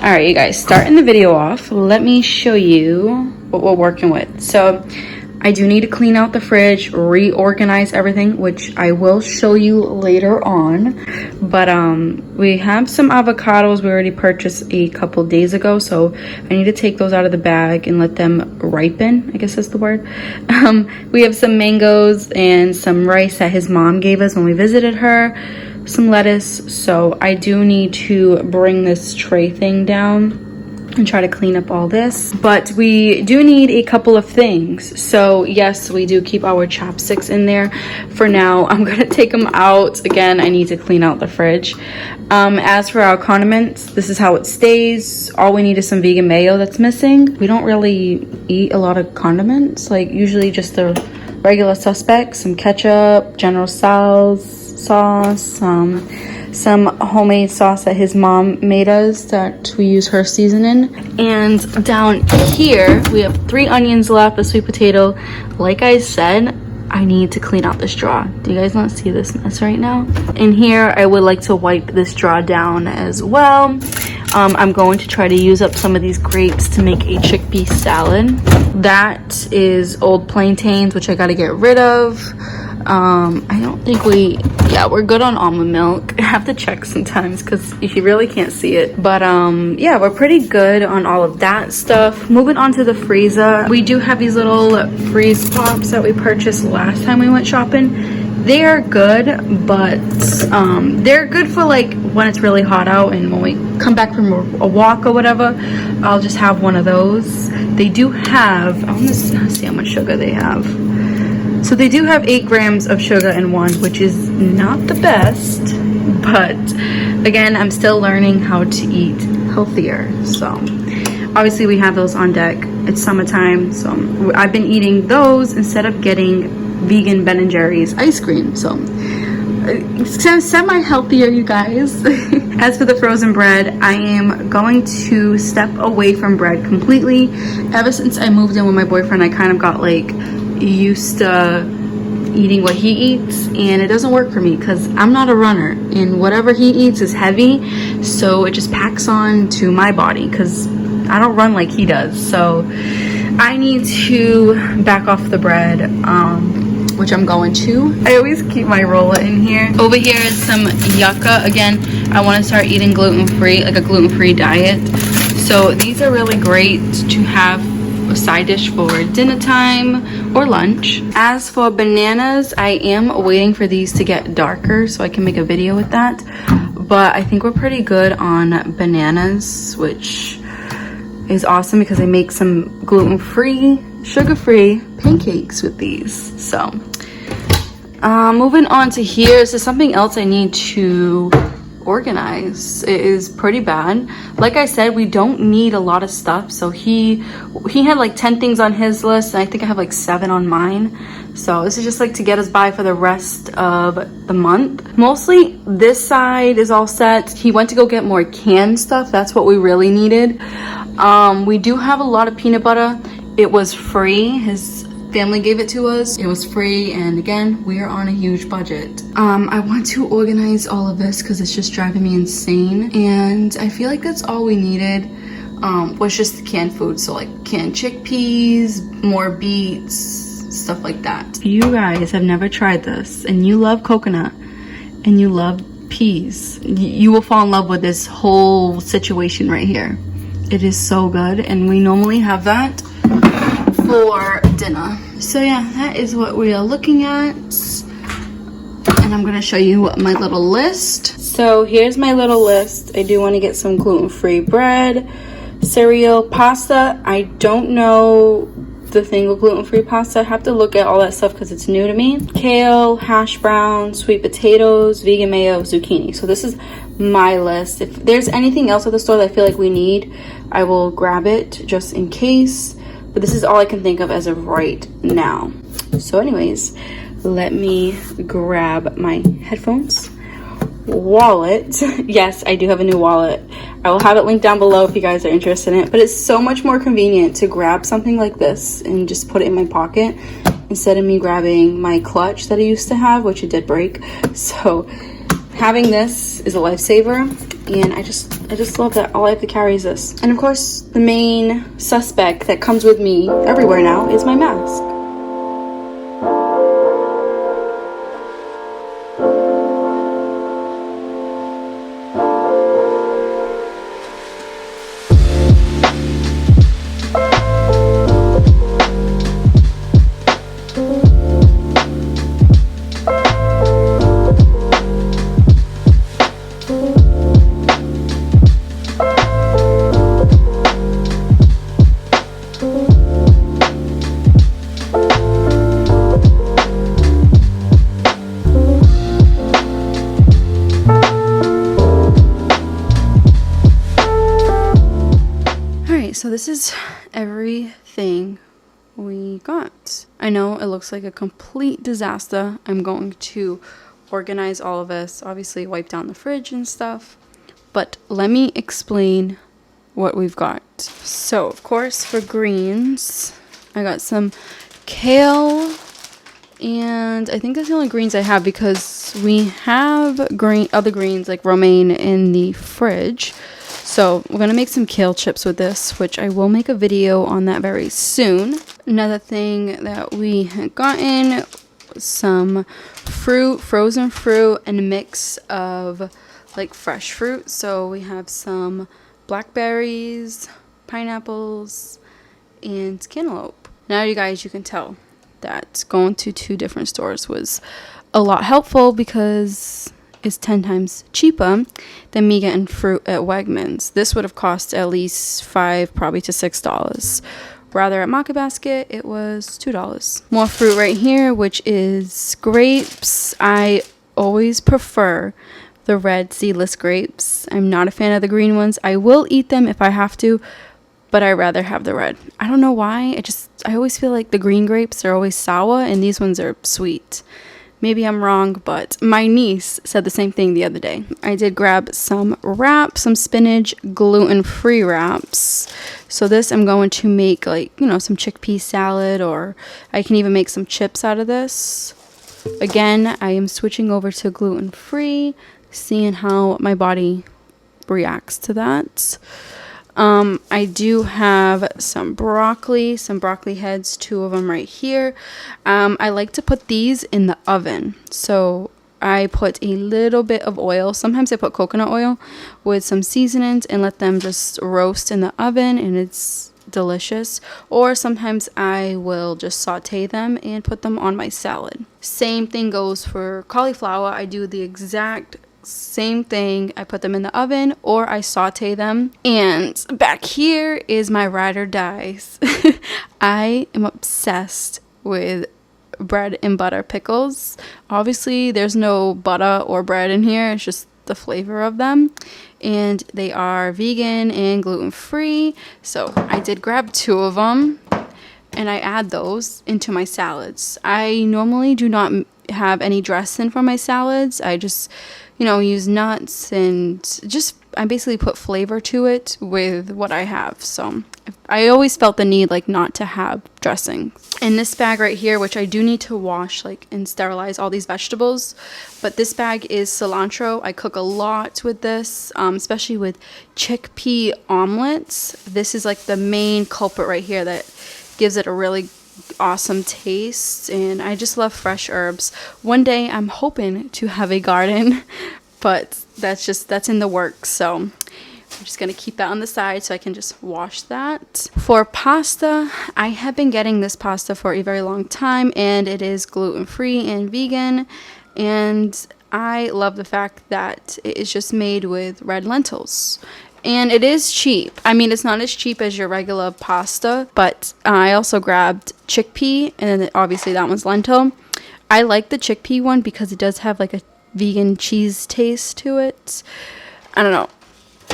All right, you guys, starting the video off, let me show you what we're working with. So I do need to clean out the fridge, reorganize everything, which I will show you later on. But we have some avocados we already purchased a couple days ago, so I need to take those out of the bag and let them ripen, I guess that's the word. We have some mangoes and some rice that his mom gave us when we visited her, some lettuce. So I do need to bring this tray thing down and try to clean up all this, but we do need a couple of things. So yes, we do keep our chopsticks in there for now. I'm gonna take them out again. I need to clean out the fridge. As for our condiments, this is how it stays. All we need is some vegan mayo that's missing. We don't really eat a lot of condiments, like usually just the regular suspects, some ketchup, General Tso's sauce, some homemade sauce that his mom made us that we use her seasoning. And down here we have 3 onions left, a sweet potato. Like I said, I need to clean out this drawer. Do you guys not see this mess right now? In here I would like to wipe this drawer down as well. I'm going to try to use up some of these grapes to make a chickpea salad. That is old plantains, which I got to get rid of. I don't think we're good on almond milk. I have to check sometimes because you really can't see it, but yeah, we're pretty good on all of that stuff. Moving on to the freezer, we do have these little freeze pops that we purchased last time we went shopping. They are good, but they're good for like when it's really hot out and when we come back from a walk or whatever. I'll just have one of those. They do have, I want to see how much sugar they have. So they do have 8 grams of sugar in one, which is not the best, but again, I'm still learning how to eat healthier. So obviously we have those on deck. It's summertime, so I've been eating those instead of getting vegan Ben & Jerry's ice cream. So semi-healthier, you guys. As for the frozen bread, I am going to step away from bread completely. Ever since I moved in with my boyfriend, I kind of got like used to eating what he eats, and it doesn't work for me because I'm not a runner, and whatever he eats is heavy, so it just packs on to my body because I don't run like he does. So I need to back off the bread, which I'm going to. I always keep my roller in here. Over here is some yucca. Again, I want to start eating gluten-free, like a gluten-free diet, so these are really great to have a side dish for dinner time or lunch. As for bananas, I am waiting for these to get darker so I can make a video with that, but I think we're pretty good on bananas, which is awesome because I make some gluten-free, sugar-free pancakes with these. So moving on to here, this is something else I need to organize. It is pretty bad. Like I said, we don't need a lot of stuff, so he had like 10 things on his list, and I think I have like 7 on mine. So this is just like to get us by for the rest of the month. Mostly this side is all set. He went to go get more canned stuff. That's what we really needed. We do have a lot of peanut butter. It was free. His family gave it to us. It was free, and again, we are on a huge budget. I want to organize all of this because it's just driving me insane, and I feel like that's all we needed. Was just the canned food, so like canned chickpeas, more beets, stuff like that. If you guys have never tried this and you love coconut and you love peas, you will fall in love with this whole situation right here. It is so good, and we normally have that for dinner. So yeah, that is what we are looking at, and I'm gonna show you my little list. So here's my little list. I do want to get some gluten-free bread, cereal, pasta. I don't know the thing with gluten-free pasta. I have to look at all that stuff because it's new to me. Kale, hash browns, sweet potatoes, vegan mayo, zucchini. So this is my list. If there's anything else at the store that I feel like we need, I will grab it just in case. But this is all I can think of as of right now. So anyways, let me grab my headphones, wallet. Yes, I do have a new wallet. I will have it linked down below if you guys are interested in it, but it's so much more convenient to grab something like this and just put it in my pocket instead of me grabbing my clutch that I used to have, which it did break. So having this is a lifesaver. and I just love that all I have to carry is this. And of course, the main suspect that comes with me everywhere now is my mask. So this is everything we got. I know it looks like a complete disaster. I'm going to organize all of this, obviously wipe down the fridge and stuff, but let me explain what we've got. So of course for greens, I got some kale, and I think that's the only greens I have because we have other greens like romaine in the fridge. So we're gonna make some kale chips with this, which I will make a video on that very soon. Another thing that we had gotten was some fruit, frozen fruit, and a mix of like fresh fruit. So we have some blackberries, pineapples, and cantaloupe. Now you guys, you can tell that going to 2 different stores was a lot helpful because it's 10 times cheaper than me getting fruit at Wegmans. This would have cost at least $5, probably to $6. Rather at Market Basket, it was $2. More fruit right here, which is grapes. I always prefer the red seedless grapes. I'm not a fan of the green ones. I will eat them if I have to, but I rather have the red. I don't know why. I always feel like the green grapes are always sour and these ones are sweet. Maybe I'm wrong, but my niece said the same thing the other day. I did grab some wraps, some spinach gluten-free wraps. So this I'm going to make like, some chickpea salad, or I can even make some chips out of this. Again, I am switching over to gluten-free, seeing how my body reacts to that. I do have some broccoli heads, 2 of them right here. I like to put these in the oven. So I put a little bit of oil. Sometimes I put coconut oil with some seasonings and let them just roast in the oven, and it's delicious. Or sometimes I will just saute them and put them on my salad. Same thing goes for cauliflower. I do the exact same thing. I put them in the oven or I saute them. And back here is my ride or dies. I am obsessed with bread and butter pickles. Obviously there's no butter or bread in here, it's just the flavor of them, and they are vegan and gluten-free. So I did grab 2 of them and I add those into my salads. I normally do not have any dressing for my salads. I just use nuts and I basically put flavor to it with what I have. So I always felt the need not to have dressing. In this bag right here, which I do need to wash and sterilize all these vegetables, but this bag is cilantro. I cook a lot with this, especially with chickpea omelets. This is the main culprit right here that gives it a really awesome taste, and I just love fresh herbs. One day I'm hoping to have a garden, but that's in the works, so I'm just gonna keep that on the side so I can just wash that. For pasta, I have been getting this pasta for a very long time, and it is gluten-free and vegan, and I love the fact that it is just made with red lentils. And it is cheap. I mean, it's not as cheap as your regular pasta, but I also grabbed chickpea, and then obviously that one's lentil. I like the chickpea one because it does have a vegan cheese taste to it. I don't know.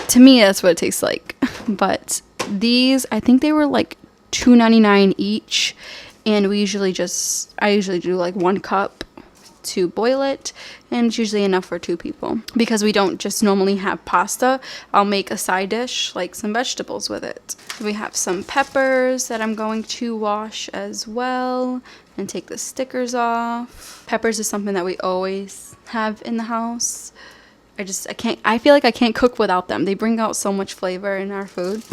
To me, that's what it tastes like. But these, I think they were $2.99 each, and I usually do 1 cup to boil it, and it's usually enough for 2 people because we don't just normally have pasta. I'll make a side dish, some vegetables with it. We have some peppers that I'm going to wash as well and take the stickers off. Peppers is something that we always have in the house, I feel like I can't cook without them. They bring out so much flavor in our food.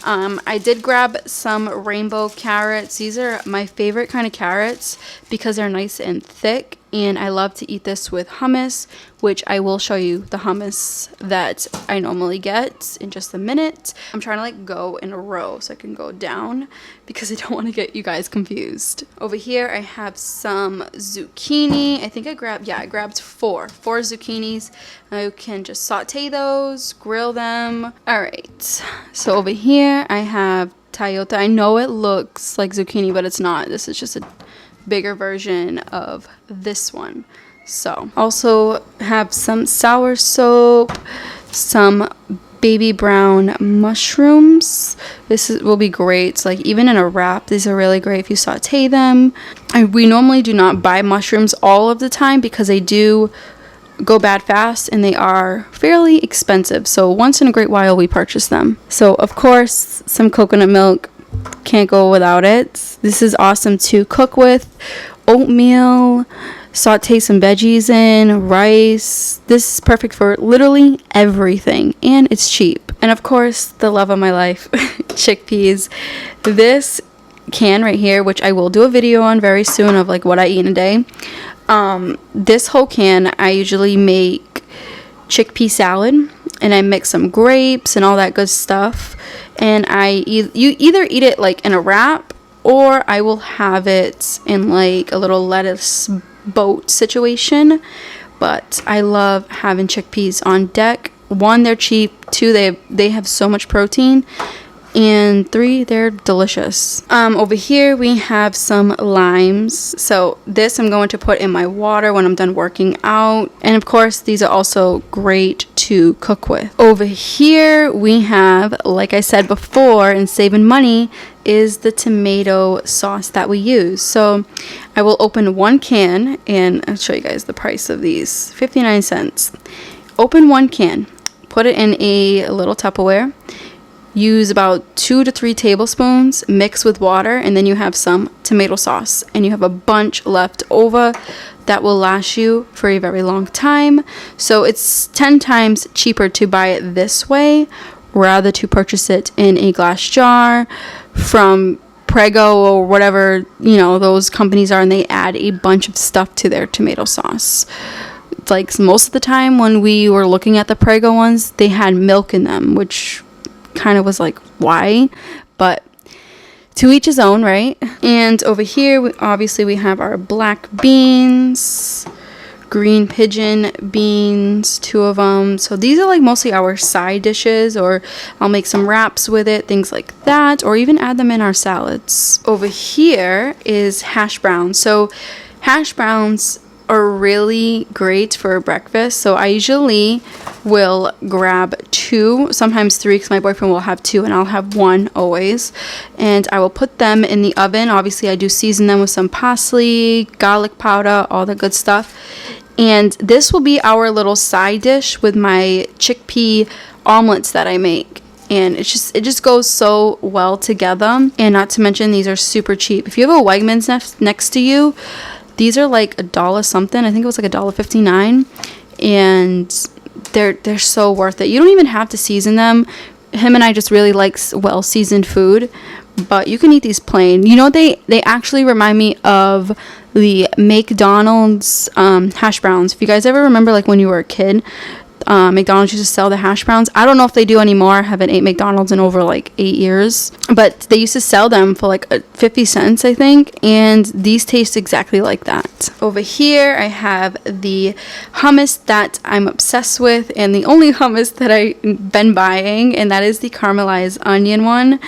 I did grab some rainbow carrots. These are my favorite kind of carrots because they're nice and thick, and I love to eat this with hummus, which I will show you the hummus that I normally get in just a minute. I'm trying to like go in a row so I can go down because I don't want to get you guys confused. Over here I have some zucchini. I think I grabbed four zucchinis. You can just saute those, grill them. All right, so over here I have Toyota. I know it looks like zucchini, but it's not. This is just a bigger version of this one. So also have some sour soap, some baby brown mushrooms. Will be great. So like even in a wrap, these are really great if you saute them. We normally do not buy mushrooms all of the time because they do go bad fast and they are fairly expensive. So once in a great while we purchase them. So of course some coconut milk, can't go without it. This is awesome to cook with. Oatmeal, saute some veggies in, rice. This is perfect for literally everything, and it's cheap. And of course the love of my life, chickpeas. This can right here, which I will do a video on very soon of like what I eat in a day. This whole can I usually make chickpea salad, and I mix some grapes and all that good stuff, and you either eat it like in a wrap, or I will have it in like a little lettuce boat situation. But I love having chickpeas on deck. 1, they're cheap. 2, they have so much protein. And 3, they're delicious. Over here we have some limes. So this I'm going to put in my water when I'm done working out. And of course these are also great to cook with. Over here we have, like I said before, and saving money is the tomato sauce that we use. So I will open 1 can, and I'll show you guys the price of these. 59 cents. Open 1 can, put it in a little Tupperware. Use about 2 to 3 tablespoons, mix with water, and then you have some tomato sauce, and you have a bunch left over that will last you for a very long time. So it's 10 times cheaper to buy it this way rather to purchase it in a glass jar from Prego or whatever, you know, those companies are, and they add a bunch of stuff to their tomato sauce. It's like most of the time when we were looking at the Prego ones, they had milk in them, which kind of was like, why? But to each his own, right? And over here obviously we have our black beans, green pigeon beans, 2 of them. So these are like mostly our side dishes, or I'll make some wraps with it, things like that, or even add them in our salads. Over here is hash browns. So hash browns are really great for breakfast. So I usually will grab 2, sometimes 3, because my boyfriend will have 2 and I'll have 1 always. And I will put them in the oven. Obviously I do season them with some parsley, garlic powder, all the good stuff. And this will be our little side dish with my chickpea omelets that I make. And it just goes so well together. And not to mention these are super cheap. If you have a Wegmans next to you, these are like $1 something. I think it was like $1.59, and they're so worth it. You don't even have to season them. Him and I just really like well seasoned food, but you can eat these plain. You know, they actually remind me of the McDonald's hash browns. If you guys ever remember, like when you were a kid, McDonald's used to sell the hash browns. I don't know if they do anymore. I haven't ate McDonald's in over like 8 years, but they used to sell them for like 50 cents, I think, and these taste exactly like that. Over here I have the hummus that I'm obsessed with, and the only hummus that I've been buying, and that is the caramelized onion one.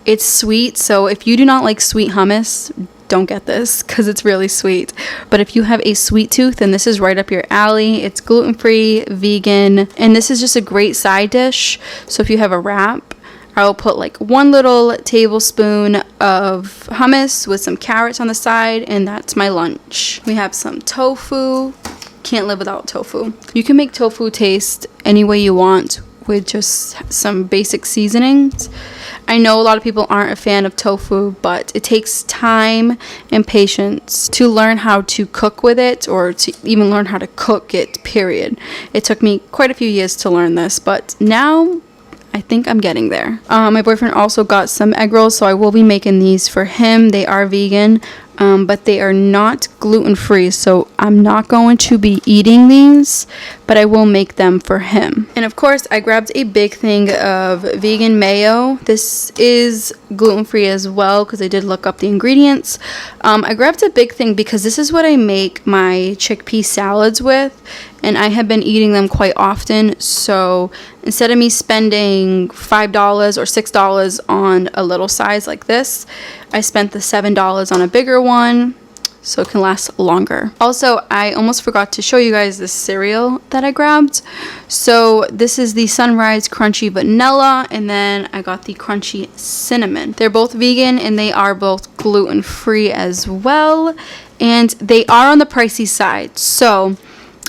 It's sweet, so if you do not like sweet hummus, don't get this because it's really sweet. But if you have a sweet tooth, then this is right up your alley. It's gluten-free, vegan, and this is just a great side dish. So if you have a wrap, I will put like 1 little tablespoon of hummus with some carrots on the side, and that's my lunch. We have some tofu. Can't live without tofu. You can make tofu taste any way you want with just some basic seasonings. I know a lot of people aren't a fan of tofu, but it takes time and patience to learn how to cook with it, or to even learn how to cook it, period. It took me quite a few years to learn this, but now I think I'm getting there. My boyfriend also got some egg rolls, so I will be making these for him. They are vegan, but they are not gluten-free, so I'm not going to be eating these, but I will make them for him. And of course, I grabbed a big thing of vegan mayo. This is gluten-free as well, because I did look up the ingredients. I grabbed a big thing because this is what I make my chickpea salads with, and I have been eating them quite often. So instead of me spending $5 or $6 on a little size like this, I spent the $7 on a bigger one, so it can last longer. Also, I almost forgot to show you guys the cereal that I grabbed. So this is the Sunrise Crunchy Vanilla, and then I got the Crunchy Cinnamon. They're both vegan, and they are both gluten-free as well, and they are on the pricey side. So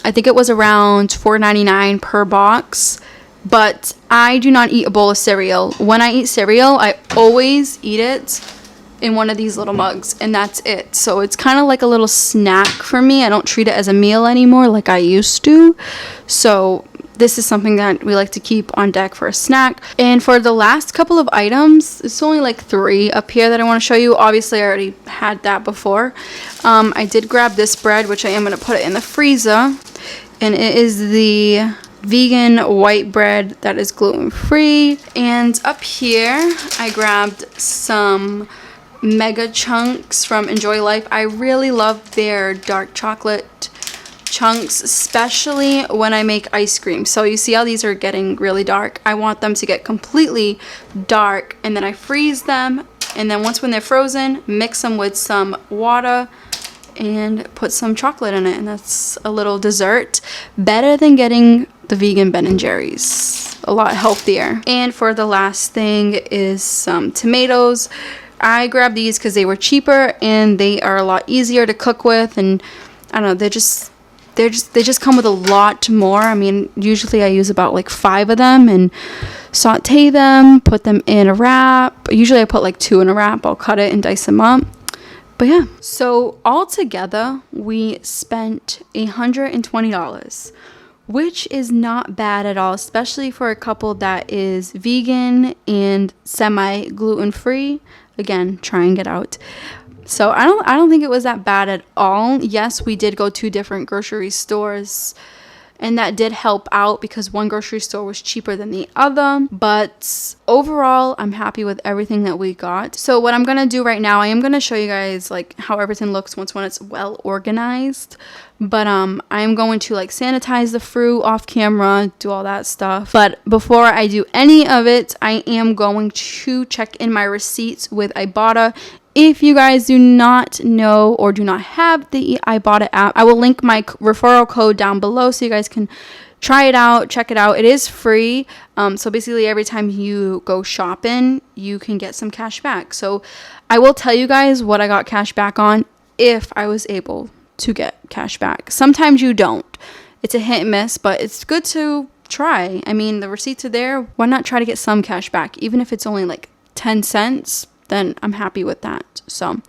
I think it was around $4.99 per box, but I do not eat a bowl of cereal. When I eat cereal, I always eat it in one of these little mugs, and that's it. So it's kind of like a little snack for me. I don't treat it as a meal anymore like I used to. So this is something that we like to keep on deck for a snack. And for the last couple of items, it's only like 3 up here that I want to show you. Obviously, I already had that before. I did grab this bread, which I am going to put it in the freezer. And it is the vegan white bread that is gluten-free. And up here, I grabbed some mega chunks from Enjoy Life. I really love their dark chocolate chunks, especially when I make ice cream. So you see how these are getting really dark? I want them to get completely dark, and then I freeze them, and then once when they're frozen, mix them with some water and put some chocolate in it, and that's a little dessert. Better than getting the vegan Ben & Jerry's. A lot healthier. And for the last thing is some tomatoes. I grabbed these because they were cheaper and they are a lot easier to cook with, and I don't know, they just come with a lot more. I mean, usually I use about like 5 of them and saute them, put them in a wrap. Usually I put like 2 in a wrap. I'll cut it and dice them up. But yeah, so all together we spent $120, which is not bad at all, especially for a couple that is vegan and semi gluten-free. Again, trying it out. So I don't think it was that bad at all. Yes, we did go to different grocery stores, and that did help out because one grocery store was cheaper than the other. But overall, I'm happy with everything that we got. So what I'm going to do right now, I am going to show you guys like how everything looks when it's well organized. But I am going to like sanitize the fruit off camera, do all that stuff. But before I do any of it, I am going to check in my receipts with Ibotta. If you guys do not know or do not have the Ibotta app, I will link my referral code down below so you guys can try it out, check it out. It is free. So basically every time you go shopping, you can get some cash back. So I will tell you guys what I got cash back on if I was able to get cash back. Sometimes you don't. It's a hit and miss, but it's good to try. I mean, the receipts are there. Why not try to get some cash back? Even if it's only like 10 cents, then I'm happy with that. So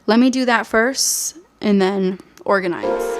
let me do that first and then organize.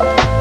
bye.